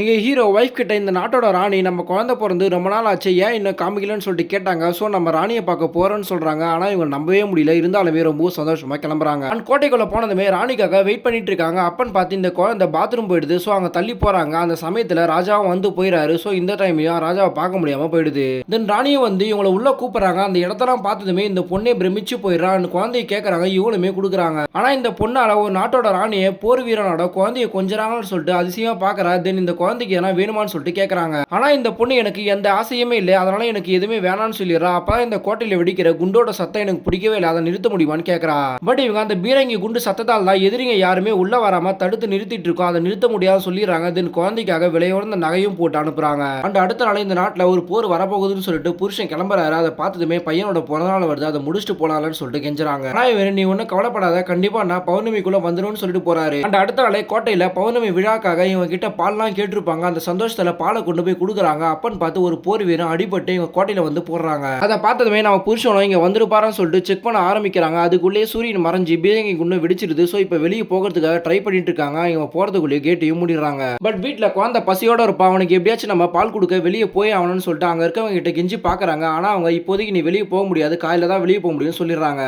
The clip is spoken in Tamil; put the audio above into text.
எங்க ஹீரோ ஒய்ஃப் கிட்ட இந்த நாட்டோட ராணி நம்ம குழந்தை பொறந்து ரொம்ப நாள் ஆச்சு ஏன் இன்னும் காமிக்கலன்னு சொல்லிட்டு கேட்டாங்க. ஸோ நம்ம ராணியை பார்க்க போறோம்னு சொல்றாங்க. ஆனா இவங்க நம்பவே முடியல. இருந்தாலுமே ரொம்ப சந்தோஷமா கிளம்புறாங்க. அண்ட் கோட்டைக்குள்ள போனதுமே ராணிக்காக வெயிட் பண்ணிட்டு இருக்காங்க. அப்பன்னு பார்த்து இந்த குழந்தை பாத்ரூம் போயிடுது. ஸோ அங்க தள்ளி போறாங்க. அந்த சமயத்துல ராஜாவும் வந்து போயிறாரு. ஸோ இந்த டைம்லயும் ராஜாவை பார்க்க முடியாம போயிடுது. தென் ராணியை வந்து இவங்களை உள்ள கூப்பிடுறாங்க. அந்த இடத்தெல்லாம் பார்த்ததுமே இந்த பொண்ணே பிரமிச்சு போயிடுறா. அந்த குழந்தைய கேட்கறாங்க. இவங்களுமே கொடுக்குறாங்க. ஆனா இந்த பொண்ணால ஒரு நாட்டோட ராணியை போர் வீரனோட குழந்தைய கொஞ்சறாங்கன்னு சொல்லிட்டு அதிசயமா பாக்குறா. தென் இந்த குழந்தைக்கு எதனா வேணுமான்னு சொல்லிட்டு கேட்கறாங்க. ஆனா இந்த பொண்ணு எனக்கு எந்த ஆசையுமே இல்லை, அதனால எனக்கு எதுவுமே வேணாம்னு சொல்லிடுறா. அப்பதான் இந்த கோட்டையில வெடிக்கிற குண்டோட சத்தம் எனக்கு பிடிக்கவே இல்லை, அதை நிறுத்த முடியுமான்னு கேட்கறா. பட் இவங்க அந்த பீரங்கி குண்டு சத்தத்தால் தான் எதிரிங்க யாருமே உள்ள வராம தடுத்து நிறுத்திட்டு இருக்கோம், அதை நிறுத்த முடியாது சொல்லிடுறாங்க. தென் குழந்தைக்காக விலையுறந்த நகையும் போட்டு அனுப்புறாங்க. அண்ட் அடுத்த நாள் இந்த நாட்டில் ஒரு போர் வரப்போகுதுன்னு சொல்லிட்டு புருஷன் கிளம்புறாரு. அதை பார்த்ததுமே பையனோட பிறந்தநாள் வருது, அதை முடிச்சுட்டு போலாம்னு சொல்லிட்டு கெஞ்சுறாங்க. ஆனா இவரு நீ ஒன்னும் கவலைப்படாத, கண்டிப்பா நான் பௌர்ணமிக்குள்ள வந்துடும் சொல்லிட்டு போறாரு. அண்ட் அடுத்த நாளே கோட்டையில பௌர்ணமி விழாக்காக இவங்க கிட்ட பால்லாம் கேட்டிருப்பாங்க. அந்த சந்தோஷத்துல பாலை கொண்டு போய் கொடுக்குறாங்க. அப்பன்னு பார்த்து ஒரு போர் வீரன் அடிபட்டு இவங்க கோட்டையில வந்து போடுறாங்க. அதை பார்த்ததுமே நம்ம புருஷனும் இங்க வந்துருப்பாருன்னு சொல்லிட்டு செக் பண்ண ஆரம்பிக்கிறாங்க. அதுக்குள்ளேயே சூரியன் மறைஞ்சு பீரங்கி குண்டு வெடிச்சிருது. ஸோ இப்போ வெளியே போகிறதுக்காக ட்ரை பண்ணிட்டு இருக்காங்க. இவங்க போறதுக்குள்ளேயே கேட்டையும் மூடிடுறாங்க. பட் வீட்டில் குழந்தை பசியோட இருப்பா, அவனுக்கு எப்படியாச்சும் நம்ம பால் கொடுக்க வெளியே போய் ஆகணும்னு சொல்லிட்டு அங்க இருக்கவங்க கிட்ட கெஞ்சி பாக்குறாங்க. ஆனா அவங்க இப்போதைக்கு நீ வெளியே போக முடியாது, காலையில தான் வெளியே போக முடியும்னு சொல்லிடுறாங்க.